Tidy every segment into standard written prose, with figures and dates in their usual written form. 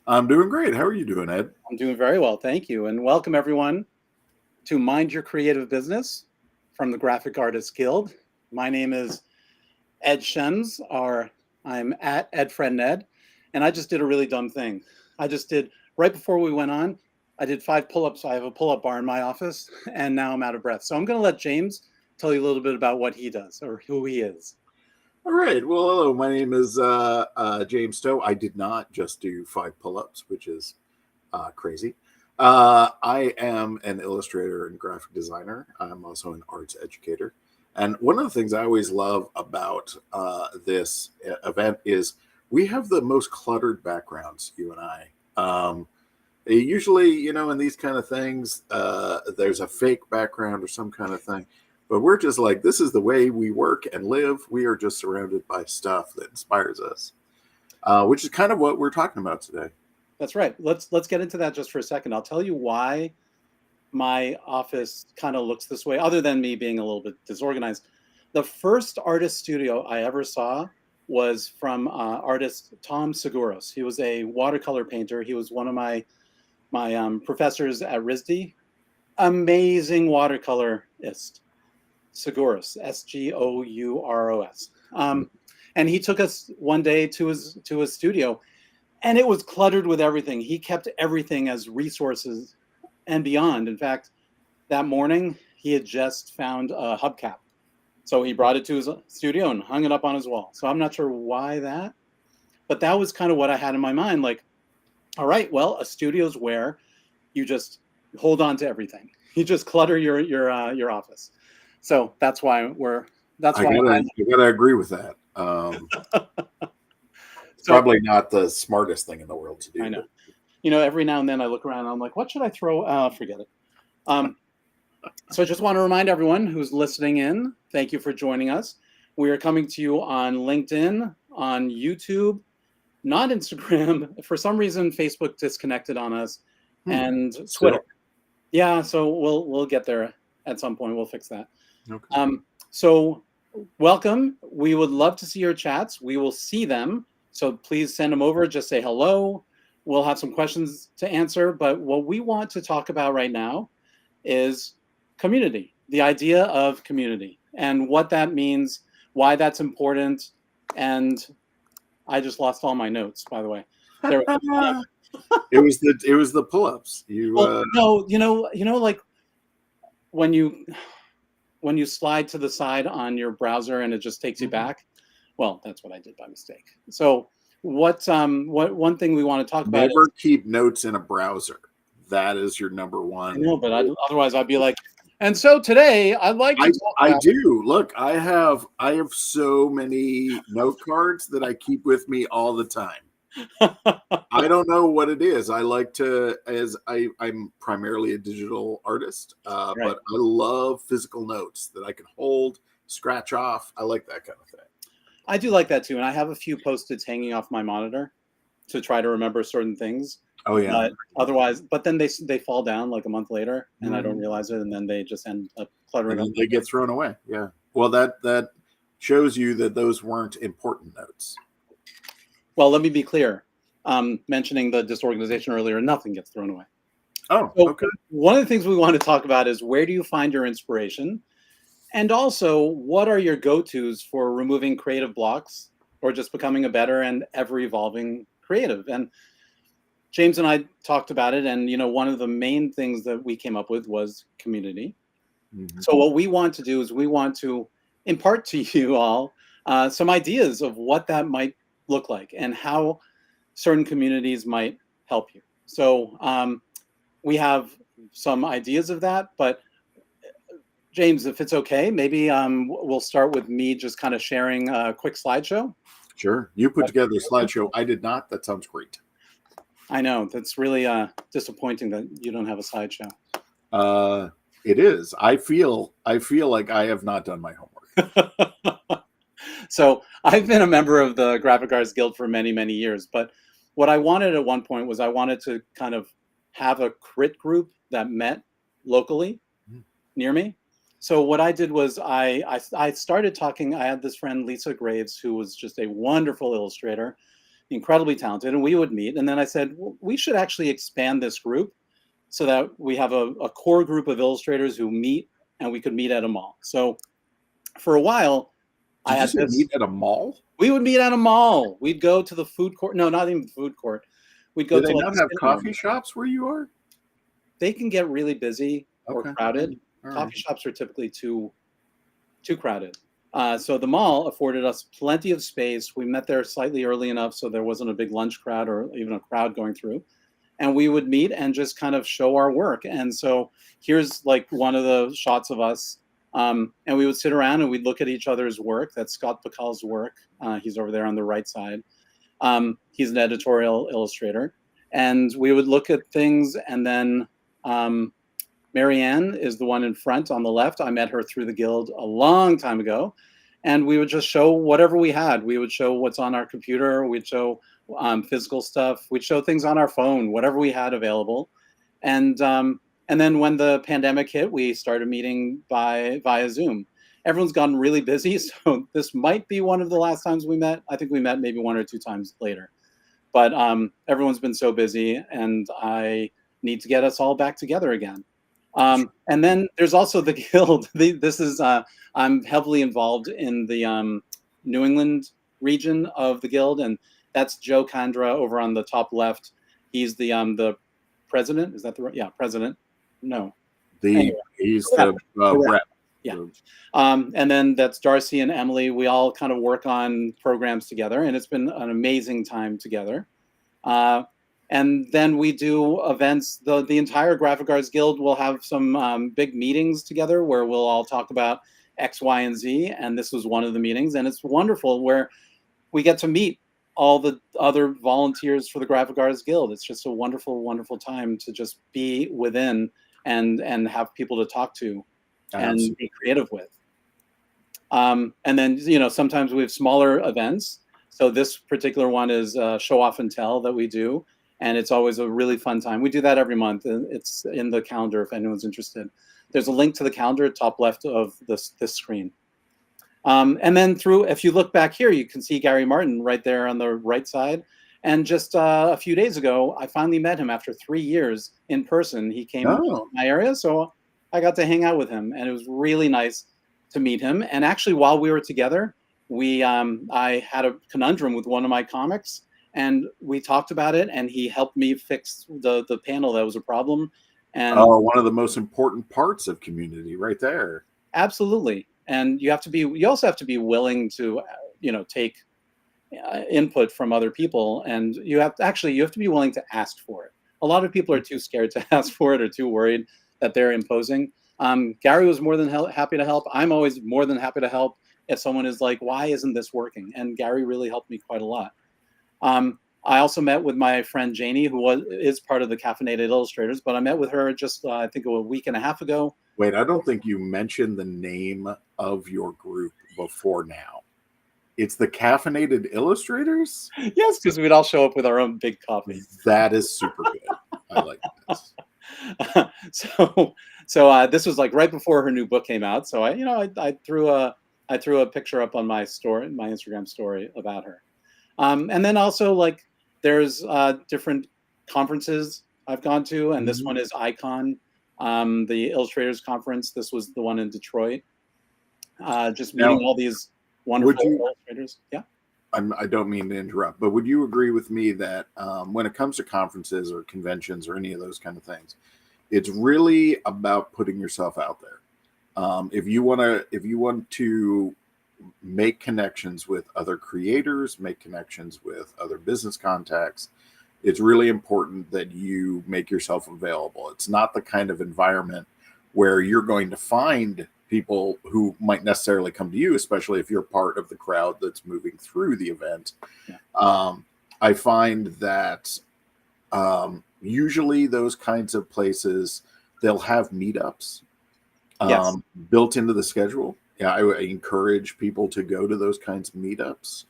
I'm doing great. How are you doing, Ed? I'm doing very well, thank you. And welcome everyone to Mind Your Creative Business from the Graphic Artists Guild. My name is Ed Shems, or I'm at EdFriendNed, and I just did a really dumb thing. I just did, right before we went on, I did 5 pull-ups. I have a pull-up bar in my office, and now I'm out of breath. So I'm going to let James tell you a little bit about what he does or who he is. All right. Well, hello. My name is James Stowe. I did not just do 5 pull-ups, which is crazy. I am an illustrator and graphic designer. I'm also an arts educator. And one of the things I always love about this event is we have the most cluttered backgrounds, you and I. Usually, in these kind of things, there's a fake background or some kind of thing. But we're just like, this is the way we work and live. We are just surrounded by stuff that inspires us, which is kind of what we're talking about today. That's right. Let's get into that just for a second. I'll tell you why my office kind of looks this way, other than me being a little bit disorganized. The first artist studio I ever saw was from artist Tom Seguros. He was a watercolor painter. He was one of my professors at RISD. Amazing watercolorist. Seguros, Sgouros. And he took us one day to his studio, and it was cluttered with everything. He kept everything as resources and beyond. In fact, that morning he had just found a hubcap, so he brought it to his studio and hung it up on his wall. So I'm not sure why that, but that was kind of what I had in my mind. Like, all right, well, a studio's where you just hold on to everything. You just clutter your office. So that's why I gotta agree with that. It's probably not the smartest thing in the world to do. I know. Every now and then I look around and I'm like, what should I throw? Forget it. So I just want to remind everyone who's listening in, thank you for joining us. We are coming to you on LinkedIn, on YouTube, not Instagram. For some reason, Facebook disconnected on us, and Twitter. Yeah, so we'll get there at some point. We'll fix that. Okay. So welcome. We would love to see your chats. We will see them. So please send them over. Just say hello. We'll have some questions to answer. But what we want to talk about right now is community, the idea of community and what that means, why that's important. And I just lost all my notes, by the way. It was the pull-ups. No, like when you slide to the side on your browser and it just takes you back. Well, that's what I did by mistake. So what one thing we want to talk about never keep notes in a browser. That is your number one. I know, but otherwise I'd be like, and so today I'd like to talk about. I do. Look, I have so many note cards that I keep with me all the time. I don't know what it is. I like to, I'm primarily a digital artist, Right. But I love physical notes that I can hold, scratch off. I like that kind of thing. I do like that too. And I have a few Post-its hanging off my monitor to try to remember certain things. Oh yeah. But then they fall down like a month later and I don't realize it. And then they just end up cluttering up. They get thrown away. Yeah. Well, that shows you that those weren't important notes. Well, let me be clear. Mentioning the disorganization earlier, nothing gets thrown away. Oh, so okay. One of the things we want to talk about is where do you find your inspiration? And also, what are your go-tos for removing creative blocks or just becoming a better and ever-evolving creative? And James and I talked about it, and one of the main things that we came up with was community. Mm-hmm. So what we want to do is we want to impart to you all some ideas of what that might look like and how certain communities might help you. So we have some ideas of that, but James, if it's okay, maybe we'll start with me just kind of sharing a quick slideshow. Sure. You put together a slideshow. I did not. That sounds great. I know. That's really disappointing that you don't have a slideshow. It is. I feel like I have not done my homework. So I've been a member of the Graphic Artists Guild for many, many years. But what I wanted at one point was I wanted to kind of have a crit group that met locally near me. So what I did was I started talking. I had this friend, Lisa Graves, who was just a wonderful illustrator. incredibly talented, and we would meet. And then I said, well, we should actually expand this group so that we have a core group of illustrators who meet, and we could meet at a mall. So for a while, I Did you had say this. meet at a mall? We would meet at a mall. We'd go to the food court. No, not even the food court. We'd go Do to they like not the have spinning room. coffee shops where you are? They can get really busy or Okay. crowded. All right. Coffee shops are typically too crowded. So the mall afforded us plenty of space. We met there slightly early enough so there wasn't a big lunch crowd or even a crowd going through. And we would meet and just kind of show our work. And so here's like one of the shots of us. And we would sit around and we'd look at each other's work. That's Scott Bacall's work. He's over there on the right side. He's an editorial illustrator. And we would look at things, and then Marianne is the one in front on the left. I met her through the guild a long time ago. And we would just show whatever we had. We would show what's on our computer. We'd show physical stuff. We'd show things on our phone, whatever we had available. And then when the pandemic hit, we started meeting via Zoom. Everyone's gotten really busy, so this might be one of the last times we met. I think we met maybe 1 or 2 times later. But everyone's been so busy, and I need to get us all back together again. And then there's also the guild. This is I'm heavily involved in the New England region of the guild, and that's Joe Kandra over on the top left. He's the president. Is that the right? Yeah, president. No. Anyway, He's the rep. Yeah. And then that's Darcy and Emily. We all kind of work on programs together, and it's been an amazing time together. And then we do events. The entire Graphic Arts Guild will have some big meetings together where we'll all talk about X, Y, and Z. And this was one of the meetings. And it's wonderful where we get to meet all the other volunteers for the Graphic Arts Guild. It's just a wonderful, wonderful time to just be within and have people to talk to and be creative with. And then, sometimes we have smaller events. So this particular one is Show Off and Tell that we do. And it's always a really fun time. We do that every month. It's in the calendar if anyone's interested. There's a link to the calendar top left of this screen. And then if you look back here, you can see Gary Martin right there on the right side. And just a few days ago, I finally met him after 3 years in person. He came to my area, so I got to hang out with him. And it was really nice to meet him. And actually, while we were together, I had a conundrum with one of my comics. And we talked about it, and he helped me fix the panel that was a problem. And one of the most important parts of community, right there. Absolutely. And you also have to be willing to, take input from other people, and you have to be willing to ask for it. A lot of people are too scared to ask for it or too worried that they're imposing. Gary was more than happy to help. I'm always more than happy to help if someone is like, why isn't this working? And Gary really helped me quite a lot. I also met with my friend Janie, who is part of the Caffeinated Illustrators, but I met with her just, I think, a week and a half ago. Wait, I don't think you mentioned the name of your group before now. It's the Caffeinated Illustrators? Yes, because we'd all show up with our own big coffee. That is super good. I like this. So this was like right before her new book came out. So I threw a picture up on my Instagram story about her. And then also like there's different conferences I've gone to, and this one is Icon, the Illustrators Conference. This was the one in Detroit. Just meeting all these wonderful illustrators. Yeah. I don't mean to interrupt, but would you agree with me that when it comes to conferences or conventions or any of those kind of things, it's really about putting yourself out there. If you want to make connections with other creators, make connections with other business contacts, it's really important that you make yourself available. It's not the kind of environment where you're going to find people who might necessarily come to you, especially if you're part of the crowd that's moving through the event. Yeah. I find that usually those kinds of places, they'll have meetups built into the schedule. Yeah, I encourage people to go to those kinds of meetups.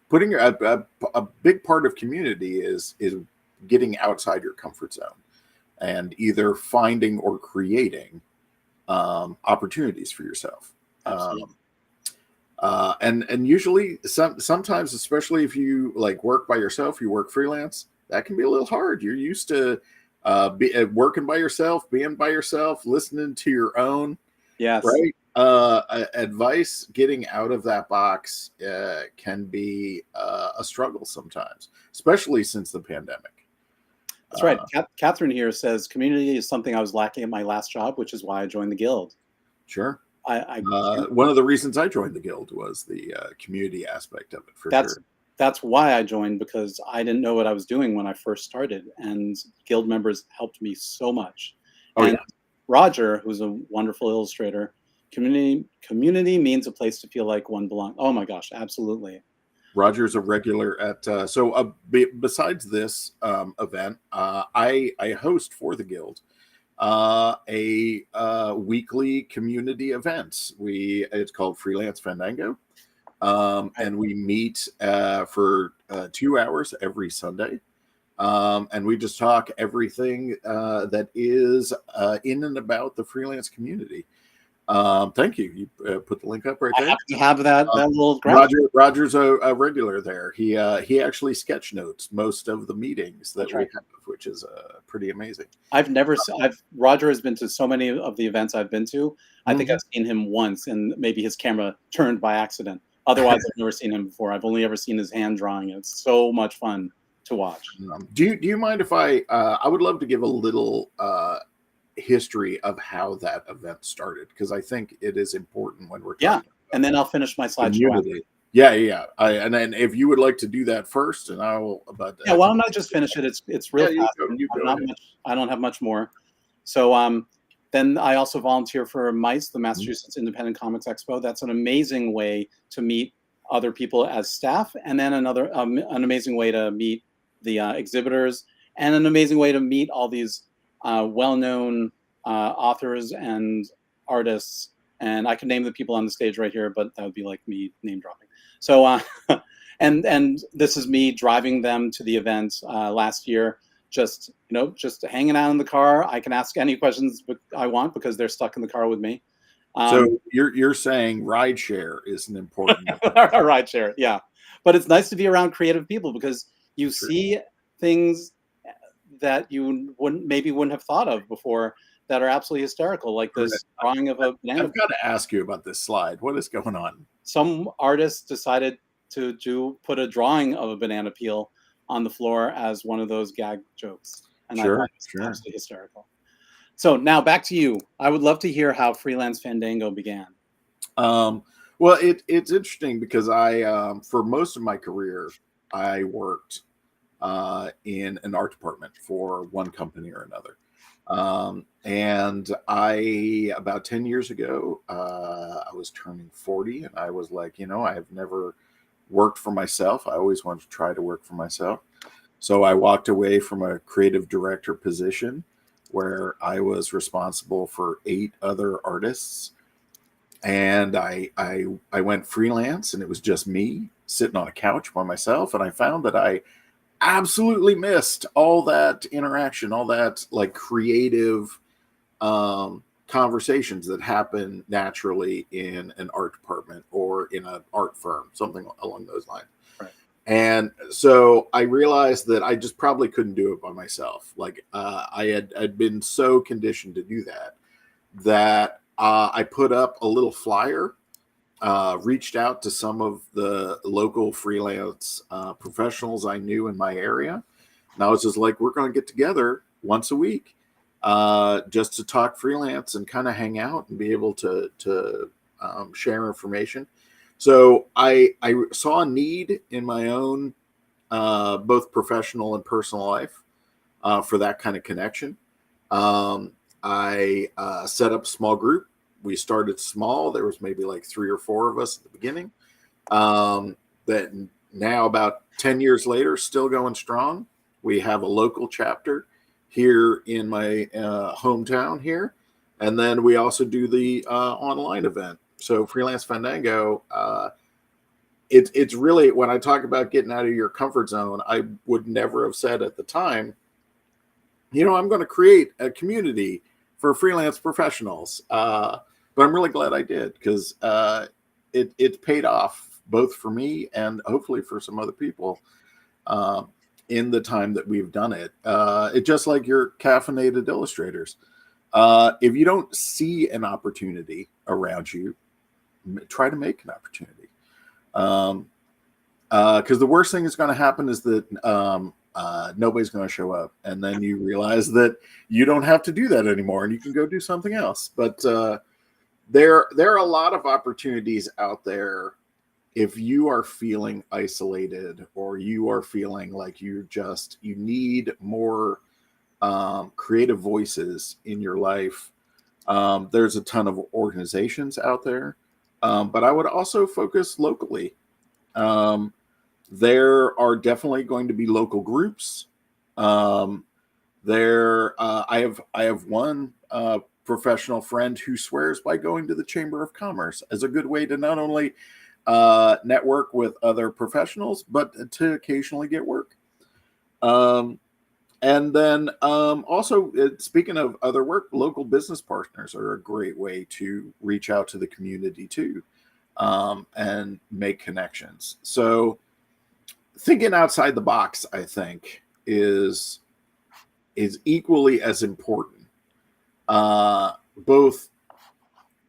Putting a big part of community is getting outside your comfort zone and either finding or creating opportunities for yourself. And usually sometimes, especially if you like work by yourself, you work freelance, that can be a little hard. You're used to working by yourself, being by yourself, listening to your own Yes, right advice. Getting out of that box can be a struggle sometimes, especially since the pandemic. that's right. uh, Catherine here says community is something I was lacking at my last job, which is why I joined the guild. sure. I One of the reasons I joined the guild was the community aspect of it, for that's sure. that's why I joined, because I didn't know what I was doing when I first started, and guild members helped me so much. Oh And yeah. Roger, who's a wonderful illustrator, community means a place to feel like one belongs. Oh my gosh, absolutely. Roger's a regular at besides this event, I host for the guild a weekly community events. It's called Freelance Fandango, Right. and we meet for 2 hours every Sunday, and we just talk everything that is in and about the freelance community. Thank you. You put the link up right I there. happen to have that Uh, little graphic. Roger's a regular there. He actually sketch notes most of the meetings that That's we right. have, which is pretty amazing. I've Roger has been to so many of the events I've been to. I think Mhm. I've seen him once, and maybe his camera turned by accident. Otherwise, I've never seen him before. I've only ever seen his hand drawing. It's so much fun to watch. Do you mind if I would love to give a little history of how that event started, because I think it is important when we're Yeah, talking and about then I'll finish my slideshow after. community. Yeah, yeah, yeah. And then if you would like to do that first, and I will. But Yeah, I why think don't I just finish it? It's real yeah, fast. you I'm go not ahead. much. I don't have much more. So then I also volunteer for MICE, the Mhm. Massachusetts Independent Comics Expo. That's an amazing way to meet other people as staff, and then an amazing way to meet the exhibitors, and an amazing way to meet all these well-known authors and artists. And I can name the people on the stage right here, but that would be like me name dropping. So and this is me driving them to the event last year, just hanging out in the car. I can ask any questions I want because they're stuck in the car with me. So um you're saying rideshare is an important. right, share, yeah. But it's nice to be around creative people because you True. see things that you wouldn't have thought of before, that are absolutely hysterical, like Correct. this drawing of a banana. I've got to ask you about this slide. What is going on? Some artists decided to put a drawing of a banana peel on the floor as one of those gag jokes, and I thought Sure, it was sure. absolutely hysterical. So now back to you. I would love to hear how Freelance Fandango began. Um, well, it's interesting because for most of my career, I worked in an art department for one company or another. And about 10 years ago, I was turning 40, and I was like, I've never worked for myself. I always wanted to try to work for myself. So I walked away from a creative director position where I was responsible for 8 other artists, and I went freelance, and it was just me sitting on a couch by myself, and I found that I absolutely missed all that interaction, all that like creative conversations that happen naturally in an art department or in an art firm, something along those lines. Right. And so I realized that I just probably couldn't do it by myself. Like I'd been so conditioned to do that I put up a little flyer, reached out to some of the local freelance professionals I knew in my area. And I was just like, we're going to get together once a week just to talk freelance and kind of hang out and be able to share information. So I saw a need in my own both professional and personal life for that kind of connection. I set up a small group. We started small. There was maybe like 3 or 4 of us at the beginning. That now, about 10 years later, still going strong. We have a local chapter here in my hometown here. And then we also do the online event. So Freelance Fandango, it's really, when I talk about getting out of your comfort zone, I would never have said at the time, I'm going to create a community for freelance professionals. But I'm really glad I did, because it's paid off both for me and hopefully for some other people in the time that we've done it. It just like your caffeinated illustrators. If you don't see an opportunity around you, try to make an opportunity. Because the worst thing that's going to happen is that nobody's going to show up, and then you realize that you don't have to do that anymore, and you can go do something else. But there are a lot of opportunities out there. If you are feeling isolated, or you are feeling like you need more creative voices in your life, there's a ton of organizations out there. But I would also focus locally. There are definitely going to be local groups. I have one professional friend who swears by going to the Chamber of Commerce as a good way to not only network with other professionals, but to occasionally get work. And then also, speaking of other work, local business partners are a great way to reach out to the community too, and make connections. So thinking outside the box, I think, is equally as important, both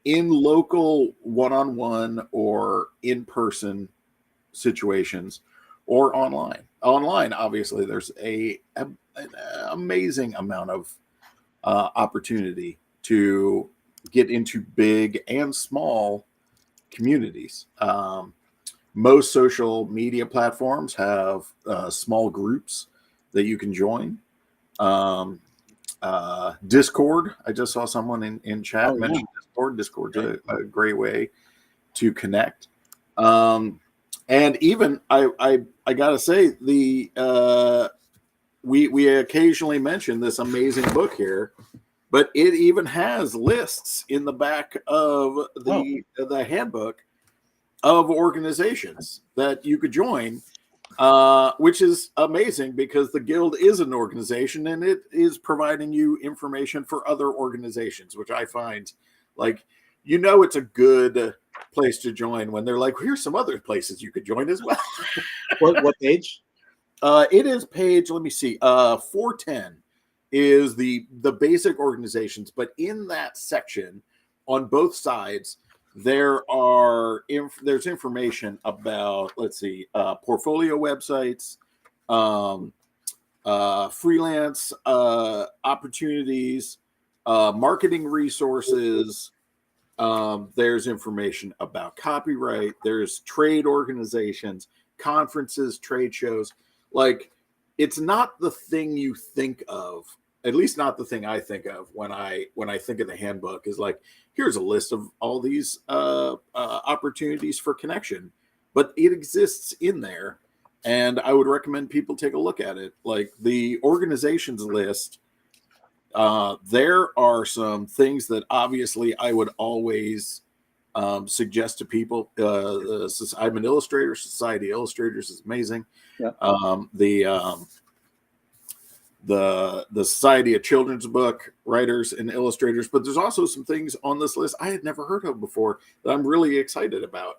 in local one-on-one or in-person situations, or online. Online, obviously, there's an amazing amount of opportunity to get into big and small communities. Most social media platforms have small groups that you can join. Discord, I just saw someone in chat mention Discord. Discord's a great way to connect. And even I gotta say, we occasionally mention this amazing book here, but it even has lists in the back of the handbook of organizations that you could join, which is amazing because the Guild is an organization and it is providing you information for other organizations, which I find like, it's a good place to join when they're like, here's some other places you could join as well. What page? It is page, let me see, 410 is the basic organizations, but in that section on both sides, there's information about, let's see, portfolio websites, freelance opportunities, marketing resources. There's information about copyright. There's trade organizations, conferences, trade shows. Like, it's not the thing you think of, at least not the thing I think of when I think of the handbook, is like, here's a list of all these opportunities for connection, but it exists in there. And I would recommend people take a look at it. Like the organizations list, there are some things that obviously I would always suggest to people. I'm an illustrator. Society Illustrators is amazing. Yeah. The Society of Children's Book Writers and Illustrators, but there's also some things on this list I had never heard of before that I'm really excited about.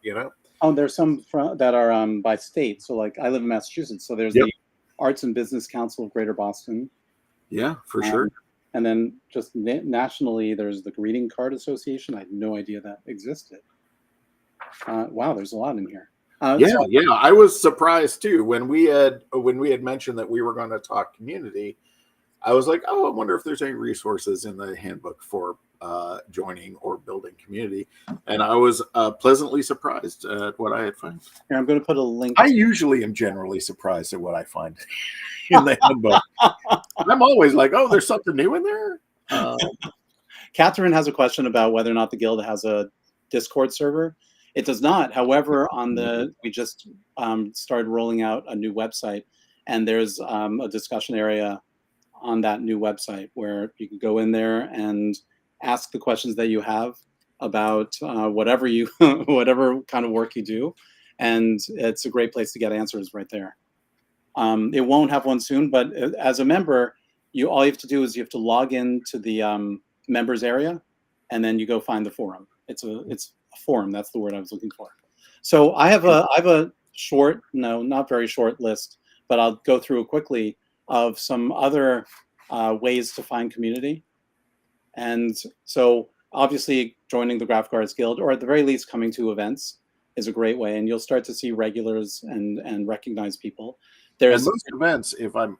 Oh, there's some that are by state. So, like, I live in Massachusetts, so there's the Arts and Business Council of Greater Boston. Yeah, for sure. And then just nationally, there's the Greeting Card Association. I had no idea that existed. Wow, there's a lot in here. I was surprised too when we had mentioned that we were going to talk community. I was like, I wonder if there's any resources in the handbook for joining or building community, and I was pleasantly surprised at what I had found. Here, I'm going to put a link. I usually am generally surprised at what I find in the handbook. I'm always like, oh, there's something new in there. Catherine has a question about whether or not the Guild has a Discord server. It does not. However, we just started rolling out a new website, and there's a discussion area on that new website where you can go in there and ask the questions that you have about whatever kind of work you do, and it's a great place to get answers right there. It won't have one soon, but as a member, all you have to do is you have to log in to the members area, and then you go find the forum. It's forum. That's the word I was looking for. So I have a short, no, not very short list, but I'll go through it quickly of some other ways to find community. And so obviously joining the Graphic Arts Guild, or at the very least coming to events, is a great way, and you'll start to see regulars and recognize people. And There's most events, if I'm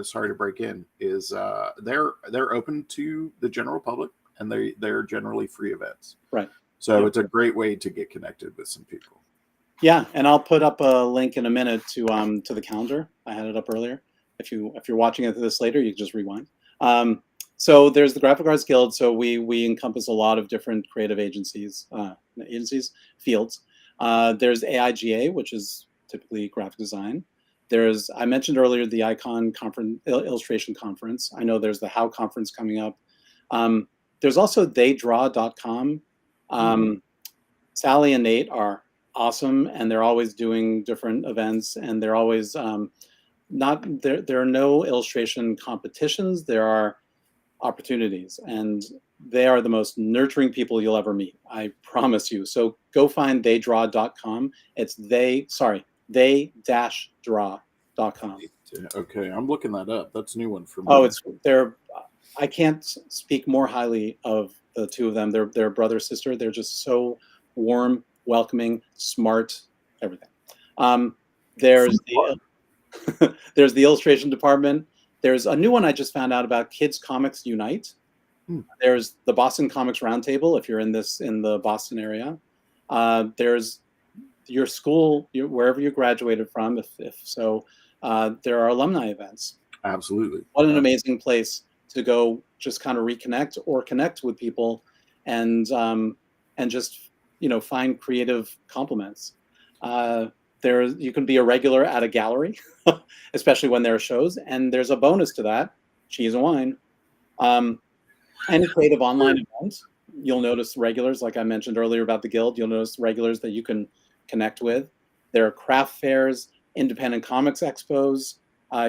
sorry to break in, is they're open to the general public, and they're generally free events. right. So Yep. it's a great way to get connected with some people. Yeah, and I'll put up a link in a minute to the calendar. I had it up earlier. If you're watching it this later, you can just rewind. So there's the Graphic Arts Guild. So we encompass a lot of different creative fields. There's AIGA, which is typically graphic design. I mentioned earlier the Icon Conference, Illustration Conference. I know there's the How Conference coming up. There's also theydraw.com. Sally and Nate are awesome, and they're always doing different events, and they're always not there. There are no illustration competitions. There are opportunities, and they are the most nurturing people you'll ever meet. I promise you. So go find theydraw.com. It's they-draw.com. Okay, I'm looking that up. That's a new one for me. Oh, I can't speak more highly of the two of them. They're brother sister. They're just so warm, welcoming, smart, everything. There's there's the illustration department. There's a new one I just found out about, Kids Comics Unite. There's the Boston Comics Roundtable, if you're in the Boston area. There's your school, wherever you graduated from, if so. There are alumni events. Absolutely. What an amazing place to go, just kind of reconnect or connect with people, and just find creative compliments. You can be a regular at a gallery, especially when there are shows, and there's a bonus to that: cheese and wine. Any creative online event, you'll notice regulars, like I mentioned earlier about the Guild. You'll notice regulars that you can connect with. There are craft fairs, independent comics expos.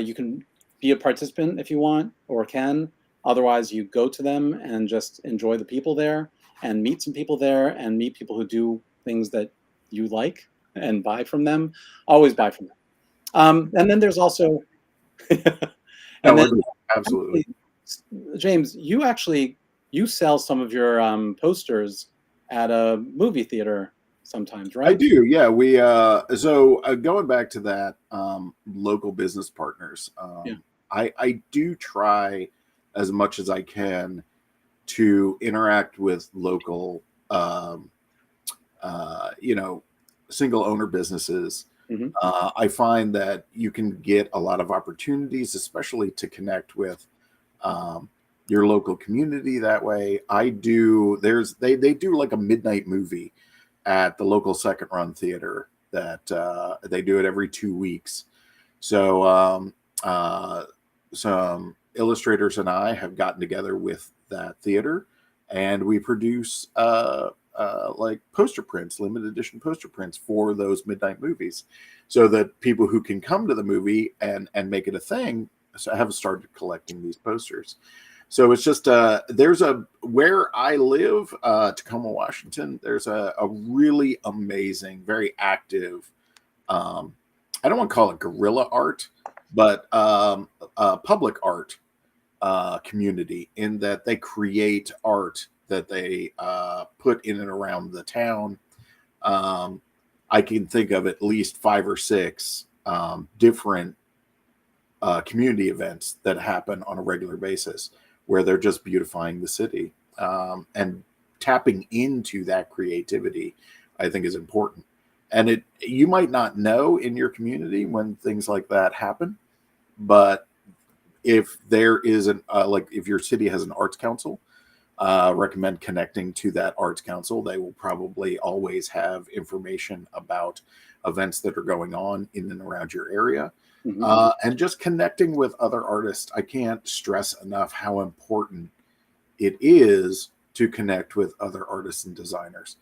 You can be a participant if you want or can. Otherwise, you go to them and just enjoy the people there and meet some people there and meet people who do things that you like and buy from them. Always buy from them. And then there's also, absolutely. James, you sell some of your posters at a movie theater sometimes, right? I do, yeah. We so going back to that, local business partners. I do try as much as I can to interact with local, single owner businesses. Mm-hmm. I find that you can get a lot of opportunities, especially to connect with your local community that way. They do like a midnight movie at the local second run theater that they do it every 2 weeks. So some illustrators and I have gotten together with that theater, and we produce like poster prints, limited edition poster prints for those midnight movies, so that people who can come to the movie and make it a thing have started collecting these posters. So it's just where I live, Tacoma, Washington, there's a really amazing, very active, I don't want to call it guerrilla art, but public art community, in that they create art that they put in and around the town. I can think of at least 5 or 6 different community events that happen on a regular basis, where they're just beautifying the city, and tapping into that creativity, I think, is important. And you might not know in your community when things like that happen, but if there is if your city has an arts council, recommend connecting to that arts council. They will probably always have information about events that are going on in and around your area. Mm-hmm. And just connecting with other artists. I can't stress enough how important it is to connect with other artists and designers.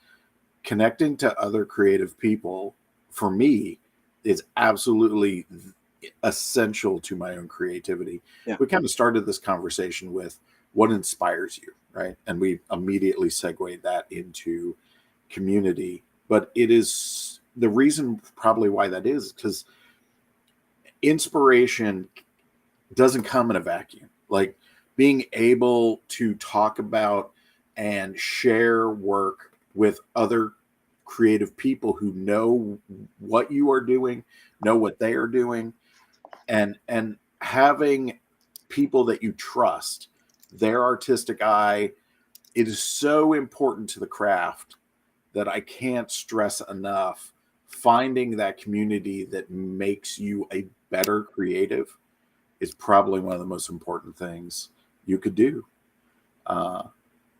Connecting to other creative people, for me, is absolutely essential to my own creativity. Yeah. We kind of started this conversation with what inspires you, right? And we immediately segued that into community, but it is the reason probably why that is because inspiration doesn't come in a vacuum. Like being able to talk about and share work with other creative people who know what you are doing, know what they are doing, and having people that you trust, their artistic eye, it is so important to the craft that I can't stress enough. Finding that community that makes you a better creative is probably one of the most important things you could do.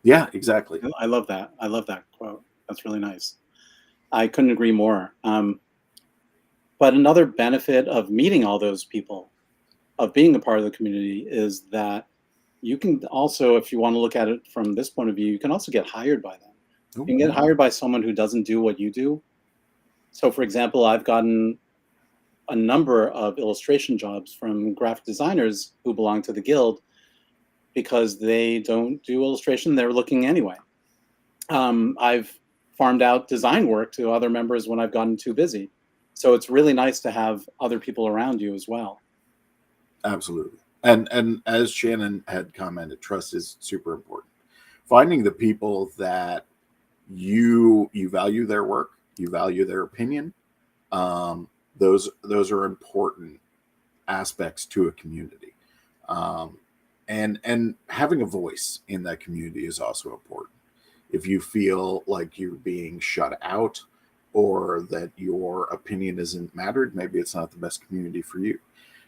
Yeah, exactly. I love that. I love that quote. That's really nice. I couldn't agree more. But another benefit of meeting all those people, of being a part of the community, is that you can also, if you want to look at it from this point of view, you can also get hired by them. Oh, You can get hired by someone who doesn't do what you do. So, for example, I've gotten a number of illustration jobs from graphic designers who belong to the guild because they don't do illustration. They're looking anyway. I've farmed out design work to other members when I've gotten too busy. So it's really nice to have other people around you as well. absolutely. And as Shannon had commented, trust is super important. Finding the people that you value their work, you value their opinion. Those are important aspects to a community. And having a voice in that community is also important. If you feel like you're being shut out or that your opinion isn't mattered, maybe it's not the best community for you.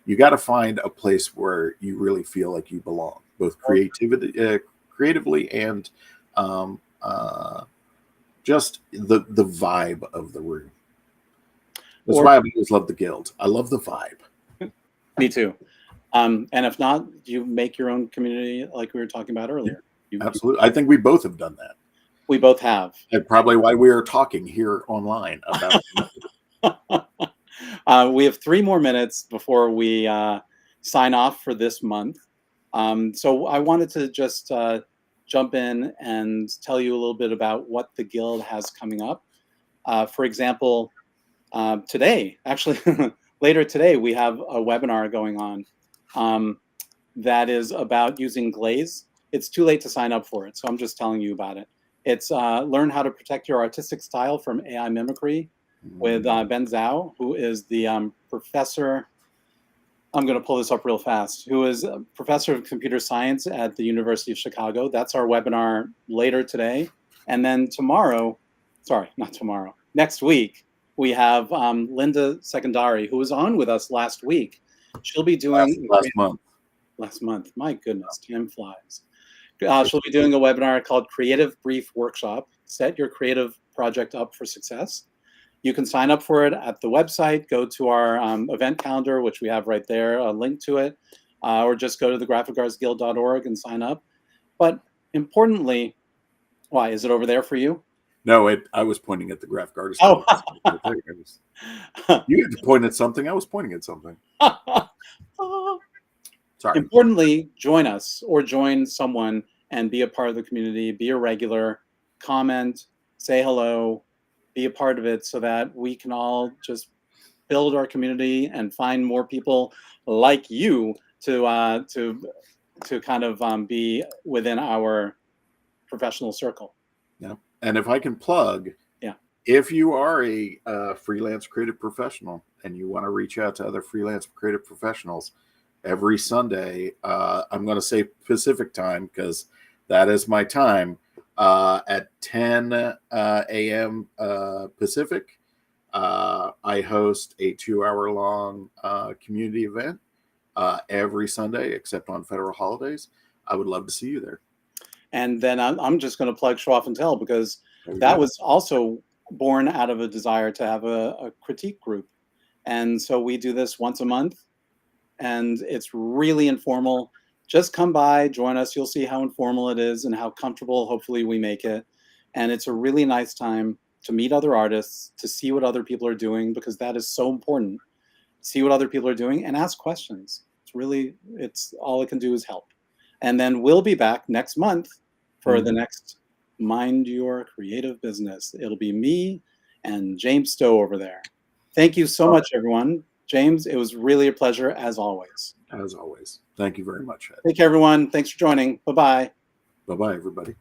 You got to find a place where you really feel like you belong, both creatively and um, uh, just the vibe of the room. That's why I've always loved the guild. I love the vibe. Me too. And if not, you make your own community like we were talking about earlier. Absolutely. I think we both have done that. We both have. And probably why we are talking here online about we have 3 more minutes before we sign off for this month. So I wanted to just jump in and tell you a little bit about what the guild has coming up. For example, today, actually, later today, we have a webinar going on that is about using glaze. It's too late to sign up for it, so I'm just telling you about it. It's learn how to protect your artistic style from AI mimicry with Ben Zhao, who is the professor. I'm going to pull this up real fast. Who is a professor of computer science at the University of Chicago. That's our webinar later today. And then tomorrow, sorry, not tomorrow, next week, we have Linda Secondari, who was on with us last week. She'll be doing last month. Last month. My goodness, time flies. She'll be doing a webinar called Creative Brief Workshop. Set your creative project up for success. You can sign up for it at the website. Go to our event calendar, which we have right there, a link to it, or just go to thegraphicartsguild.org and sign up. But importantly, why is it over there for you? No, I was pointing at the graphic artist. Oh. You had to point at something. I was pointing at something. Sorry. Importantly, join us or join someone and be a part of the community. Be a regular, comment, say hello, be a part of it so that we can all just build our community and find more people like you to kind of be within our professional circle. Yeah. And if I can plug, if you are a freelance creative professional and you want to reach out to other freelance creative professionals, every Sunday, I'm going to say Pacific time because that is my time, at 10 a.m. Pacific. I host a 2-hour-long community event every Sunday, except on federal holidays. I would love to see you there. And then I'm just going to plug Schwab and Tell because that was also born out of a desire to have a critique group. And so we do this once a month, and it's really informal. Just come by, join us. You'll see how informal it is and how comfortable, hopefully, we make it. And it's a really nice time to meet other artists, to see what other people are doing, because that is so important. See what other people are doing and ask questions. It's all it can do is help. And then we'll be back next month for the next mind your creative business. It'll be me and James Stowe over there. Thank you so much, everyone. James, it was really a pleasure as always. As always. Thank you very much, Ed. Take care, everyone. Thanks for joining. Bye-bye. Bye-bye, everybody.